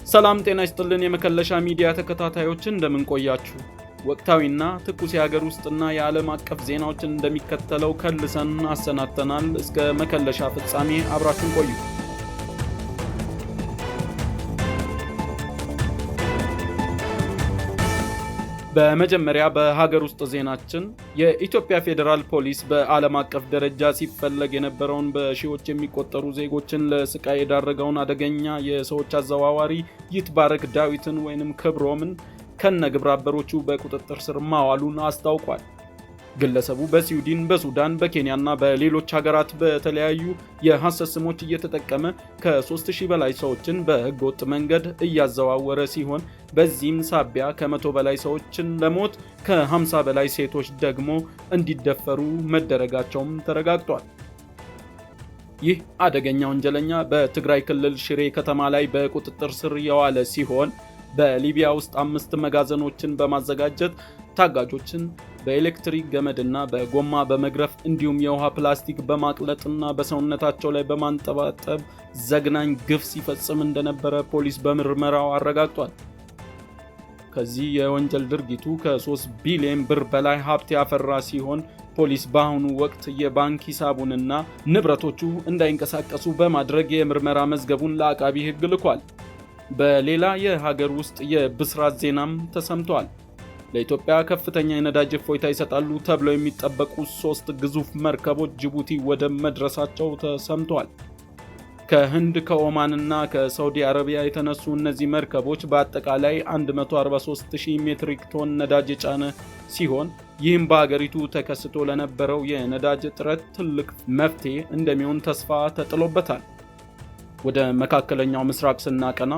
ሰላም ጤና ይስጥልን የመከለሻ ሚዲያ ተከታታዮች እንደምን ቆያችሁ? ወቅታዊና ትኩስ የሀገር ውስጥና የዓለም አቀፍ ዜናዎችን እንደሚከተለው ከልሰን አሰናድተናል። እስከ መከለሻ ፍጻሜ አብራችሁን ቆዩ። በመጀመሪያ በሀገር ውስጥ ዜናችን የኢትዮጵያ ፌዴራል ፖሊስ በዓለም አቀፍ ደረጃ ሲፈለግ የነበረውን በሺዎች የሚቆጠሩ ዜጎችን ለስቃይ የዳረገውን አደገኛ የሰዎች አዘዋዋሪ ይትባረክ ዳዊትን ወይንም ክብሮምን ከነግብረ አበሮቹ በቁጥጥር ስር ማዋሉን አስታውቋል። ግለሰቡ በስዊድን፣ በሱዳን፣ በኬንያና በሌሎች ሀገራት በተለያዩ የሐሰት ስሞች እየተጠቀመ ከ3000 በላይ ሰዎችን በህገወጥ መንገድ እያዘዋወረ ሲሆን በዚህም ሳቢያ ከ100 በላይ ሰዎችን ለሞት ከ50 በላይ ሴቶች ደግሞ እንዲደፈሩ መደረጋቸውም ተረጋግጧል። ይህ አደገኛ ወንጀለኛ በትግራይ ክልል ሽሬ ከተማ ላይ በቁጥጥር ስር የዋለ ሲሆን በሊቢያ ውስጥ 5 መጋዘኖችን በማዘጋጀት ታጋጆችን በኤሌክትሪክ ገመድና በጎማ በመግረፍ እንዲሁም የውሃ ፕላስቲክ በማቅለጥና በሰውነታቸው ላይ በማንጠባጠብ ዘግናኝ ግፍ ሲፈጽም እንደነበረ ፖሊስ በምርመራው አረጋግጧል። ከዚህ የወንጀል ድርጊቱ ከ3 ቢሊዮን ብር በላይ ሀብት ያፈራ ሲሆን ፖሊስ በአሁኑ ወቅት የባንክ ሂሳቡንና ንብረቶቹ እንዳይንቀሳቀሱ በማድረግ የምርመራ መዝገቡን ለአቃቢ ሕግ ልኳል። በሌላ የሀገር ውስጥ የብስራት ዜናም ተሰምቷል። ለኢትዮጵያ ከፍተኛ የነዳጅ እፎይታ ይሰጣሉ ተብለው የሚጠበቁ 3 ግዙፍ መርከቦች ጅቡቲ ወደብ መድረሳቸው ተሰምቷል። ከህንድ ከኦማንና ከሳውዲ አረቢያ የተነሱ እነዚህ መርከቦች በአጠቃላይ 143,000 ሜትሪክ ቶን ነዳጅ የጫነ ሲሆን ይህም በሀገሪቱ ተከስቶ ለነበረው የነዳጅ እጥረት ትልቅ መፍትሄ እንደሚሆን ተስፋ ተጥሎበታል። ወደ መካከለኛው ምስራቅ ስናቀና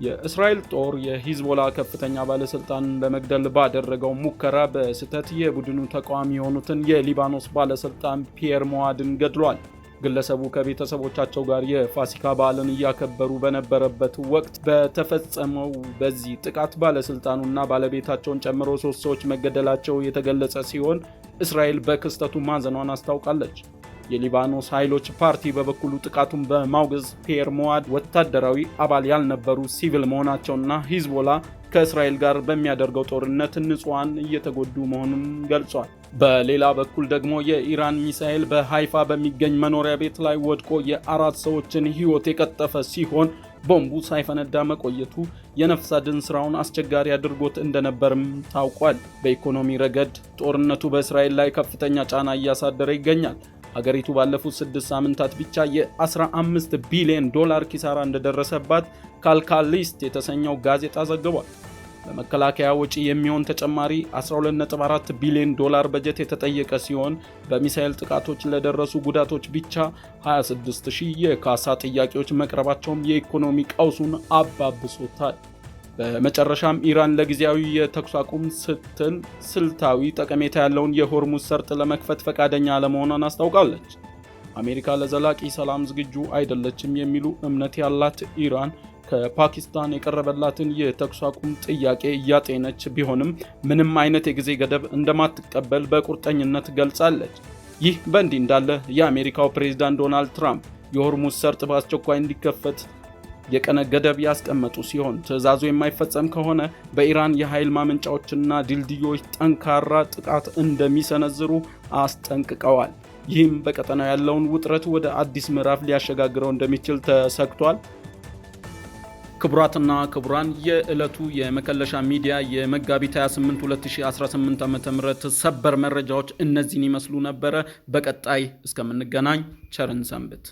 የእስራኤል ጦር የሂዝቦላ ከፍተኛ ባለስልጣን ለመግደል ባደረገው ሙከራ በስህተት የቡድኑ ተቃዋሚ የሆኑትን የሊባኖስ ባለስልጣን ፒየር ሞዋድን ገድሏል። ግለሰቡ ከቤተሰቦቻቸው ጋር የፋሲካ በዓልን እያከበሩ በነበረበት ወቅት በተፈጸመው በዚህ ጥቃት ባለስልጣኑና ባለቤታቸውን ጨምሮ 3 ሰዎች መገደላቸው የተገለጸ ሲሆን እስራኤል በክስተቱ ማዘኗን አስታውቃለች። የሊባኖስ ኃይሎች ፓርቲ በበኩሉ ጥቃቱን በማውገዝ ፒየር ሞዋድ ወታደራዊ አባል ያልነበሩ ሲቪል መሆናቸውና ሂዝቦላ ከእስራኤል ጋር በሚያደርገው ጦርነት ንጹሃን እየተጎዱ መሆኑን ገልጿል። በሌላ በኩል ደግሞ የኢራን ሚሳኤል በሃይፋ በሚገኝ መኖሪያ ቤት ላይ ወድቆ የ4 ሰዎችን ሕይወት የቀጠፈ ሲሆን ቦምቡ ሳይፈነዳ መቆየቱ የነፍስ አድን ስራውን አስቸጋሪ አድርጎት እንደነበርም ታውቋል። በኢኮኖሚ ረገድ ጦርነቱ በእስራኤል ላይ ከፍተኛ ጫና እያሳደረ ይገኛል። ሀገሪቱ ባለፉት 6 ሳምንታት ብቻ የ15 ቢሊዮን ዶላር ኪሳራ እንደደረሰባት ካልካሊስት የተሰኘው ጋዜጣ ዘግቧል። ለመከላከያ ወጪ የሚሆን ተጨማሪ 12.4 ቢሊዮን ዶላር በጀት የተጠየቀ ሲሆን በሚሳኤል ጥቃቶች ለደረሱ ጉዳቶች ብቻ 26,000 የካሳ ጥያቄዎች መቅረባቸውም የኢኮኖሚ ቀውሱን አባብሶታል። በመጨረሻም ኢራን ለጊዜያዊ የተኩስ አቁም ስትል ስልታዊ ጠቀሜታ ያለውን የሆርሙዝ ሰርጥ ለመክፈት ፈቃደኛ አለመሆኗን አስታውቃለች። አሜሪካ ለዘላቂ ሰላም ዝግጁ አይደለችም የሚሉ እምነት ያላት ኢራን ከፓኪስታን የቀረበላትን የተኩስ አቁም ጥያቄ እያጤነች ቢሆንም ምንም አይነት የጊዜ ገደብ እንደማትቀበል በቁርጠኝነት ገልጻለች። ይህ በእንዲህ እንዳለ የአሜሪካው ፕሬዝዳንት ዶናልድ ትራምፕ የሆርሙዝ ሰርጥ በአስቸኳይ እንዲከፈት የቀነ ገደብ ያስቀመጡ ሲሆን ትዕዛዙ የማይፈጸም ከሆነ በኢራን የኃይል ማመንጫዎችና ድልድዮች ጠንካራ ጥቃት እንደሚሰነዝሩ አስጠንቅቀዋል። ይህም በቀጠናው ያለውን ውጥረት ወደ አዲስ ምዕራፍ ሊያሸጋግረው እንደሚችል ተሰግቷል። ክቡራትና ክቡራን የዕለቱ የመከለሻ ሚዲያ የመጋቢት 28 2018 ዓ.ም ሰበር መረጃዎች እነዚህን ይመስሉ ነበረ። በቀጣይ እስከምንገናኝ ቸርን ሰንብት።